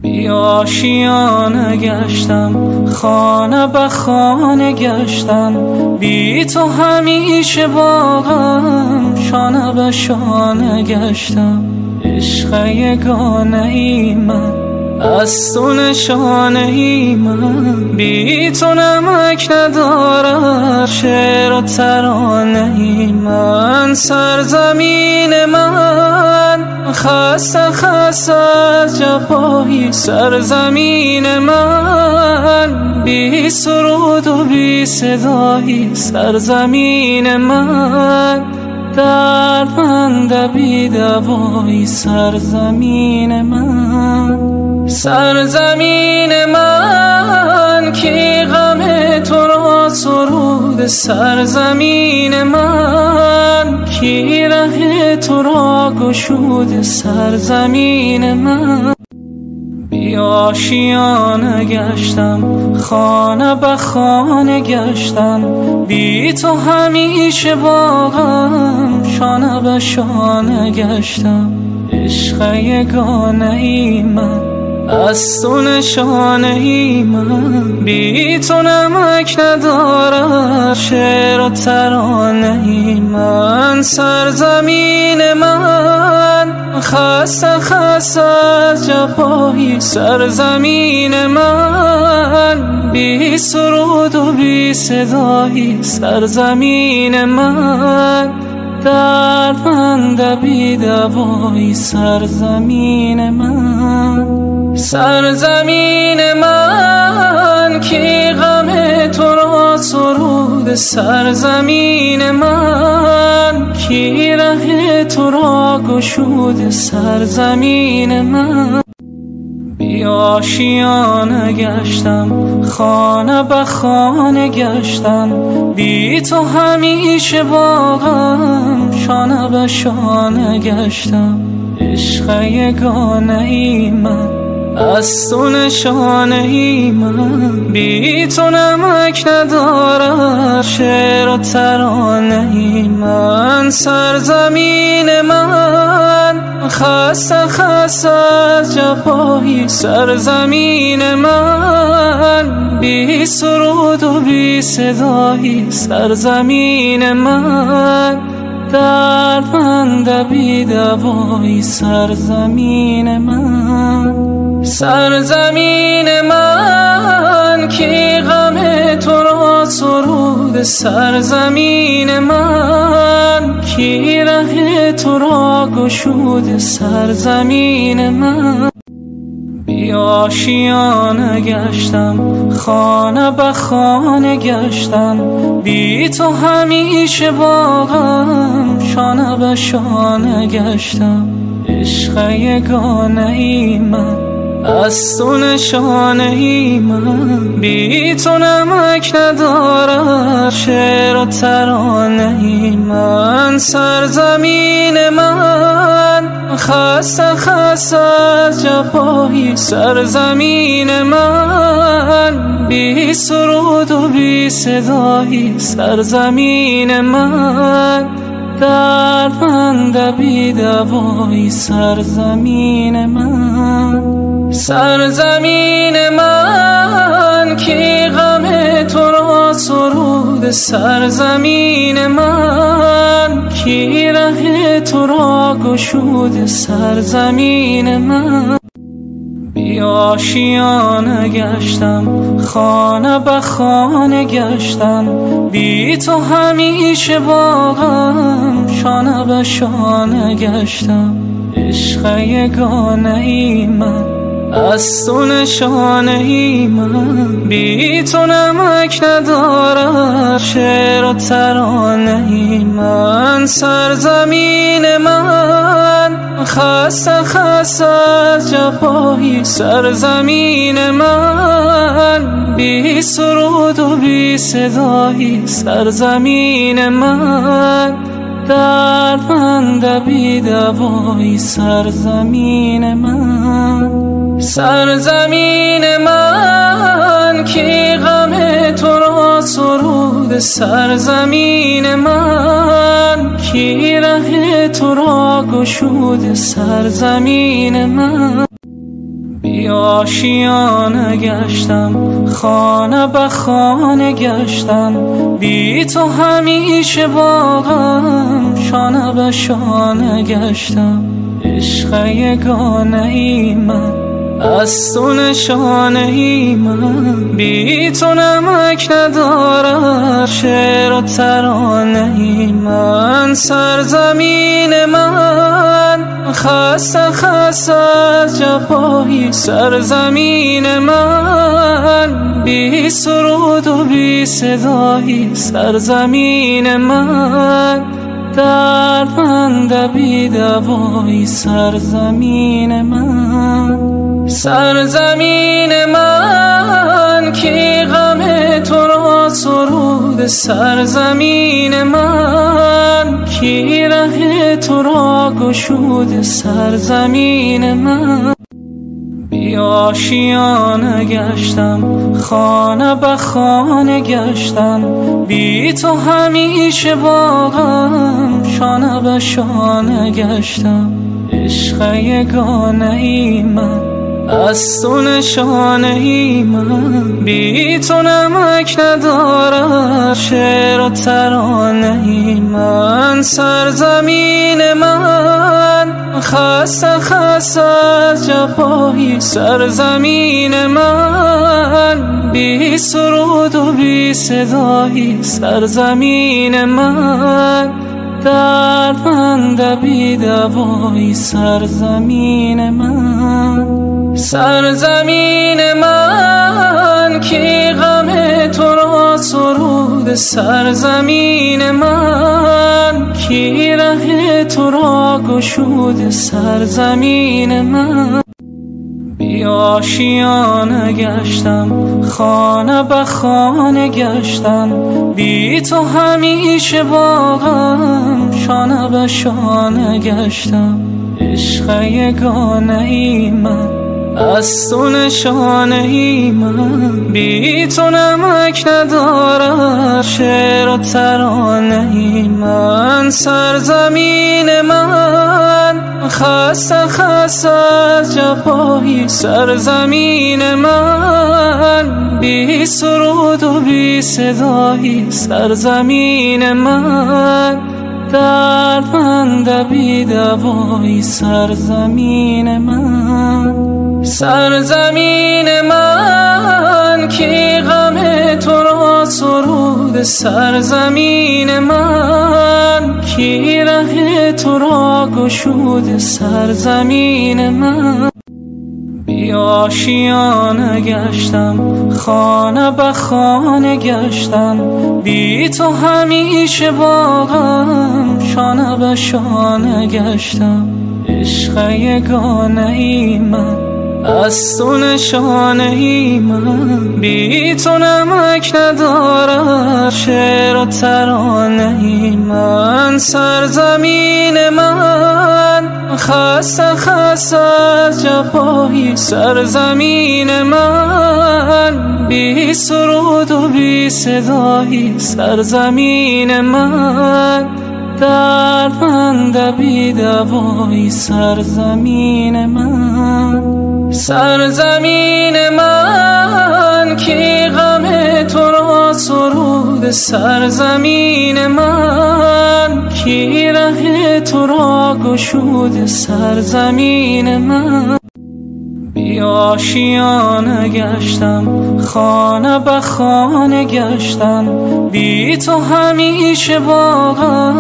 بی آشیانه گشتم، خانه به خانه گشتم، بی تو همیشه باغم، شانه به شانه گشتم. عشق یگانه ای من، از تو نشانه ای من، بی تو نمک ندارم شعر و ترانه ای من. سرزمین من خسته خسته از جفایی، سرزمین من بی سرود و بی صدایی، سرزمین من دردمند بی دوایی، سرزمین من. سرزمین من کی غم تو را سرود، سرزمین من کی ره تو را گشود، سرزمین من. بی آشیانه گشتم، خانه به خانه گشتم، بی تو همیشه باغم، شانه به شانه گشتم. عشق یگانه ای من، از تو نشانه ای من، بی تو نمک ندارم شعر و ترانه ای من. سرزمین من خسته خسته از جفایی، سرزمین من بی سرود و بی صدایی، سرزمین من دردمند بی دوایی، سرزمین من. سرزمین من کی غم تو را سرود، سرزمین من کی ره تو را گشود، سرزمین من. بی آشیانه گشتم، خانه به خانه گشتم، بی تو همیشه باغم، شانه به شانه گشتم. عشق یگانه ای من، از تو نشانه ای من، بی تو نمک ندارم شعر و ترانه ای من. سرزمین من خسته خسته از جفایی، سرزمین من بی سرود و بی صدایی، سرزمین من دردمند بی دوایی، سرزمین من. سرزمین من کی غم تو را سرود، سرزمین من کی ره تو را گشود، سرزمین من. بی آشیانه گشتم، خانه به خانه گشتم، بی تو همیشه باغم، شانه به شانه گشتم. عشق یگانه ای من، از تو نشانه ای من، بی تو نمک ندارم شعر و ترانه ای من. سرزمین من خسته خسته از جفایی، سرزمین من بی سرود و بی صدایی، سرزمین من دردمند بی دوایی، سرزمین من. سرزمین من کی غم تو را سرود، سرزمین من کی ره تو را گشود، سرزمین من. بی آشیانه گشتم، خانه به خانه گشتم، بی تو همیشه باغم، شانه به شانه گشتم. عشق یگانه ای من، از تو نشانه ای من، بی تو نمک ندارم شعر و ترانه ای من. سرزمین من خسته خسته از جفایی، سرزمین من بی سرود و بی صدایی، سرزمین من دردمند بی دوایی، سرزمین من. سرزمین من کی غم تو را سرود، سرزمین من کی ره تو را گشود، سرزمین من. بی آشیانه گشتم، خانه به خانه گشتم، بی تو همیشه باغم شانه به شانه گشتم. عشق یگانه ای من، از تو نشانه ای من، بی تو نمک ندارم شعر و ترانه ای من. سرزمین من خسته خسته از جفایی، سرزمین من بی سرود و بی صدایی، سرزمین من دردمند بی دوایی، سرزمین من. سرزمین من کی غم تو را سرود، سرزمین من کی ره تو را گشود، سرزمین من. بی آشیانه گشتم، خانه به خانه گشتم، بی تو همیشه باغم شانه به شانه گشتم. عشق یگانه ای من، از تو نشانه ای من، بی تو نمک ندارم شعر و ترانه ای من. سرزمین من خسته خسته از جفایی، سرزمین من بی سرود و بی صدایی، سرزمین من دردمند بی دوایی، سرزمین من. سرزمین من کی غم تو را سرود، سرزمین من کی ره تو را گشود، سرزمین من. بی آشیانه گشتم، خانه به خانه گشتم، بی تو همیشه باغم شانه به شانه گشتم. عشق یگانه ای من، از تو نشانه ای من، بی تو نمک ندارم شعر و ترانه ای من. سرزمین من خسته خسته از جفایی، سرزمین من بی سرود و بی صدایی، سرزمین من دردمند بی دوایی، سرزمین من. سرزمین من کی غم تو را سرود، سرزمین من کی ره تو را گشود، سرزمین من. بی آشیانه گشتم، خانه به خانه گشتم، بی تو همیشه باغم شانه به شانه گشتم. عشق یگانه ای من، از تو نشانه ای من، بی تو نمک ندارم شعر و ترانه ای من. سرزمین من خسته خسته از جفایی، سرزمین من بی سرود و بی صدایی، سرزمین من دردمند بی دوایی، سرزمین من. سرزمین من کی غم تو را سرود، سرزمین من کی ره تو را گشود، سرزمین من. بی آشیانه گشتم، خانه به خانه گشتم، بی تو همیشه باغم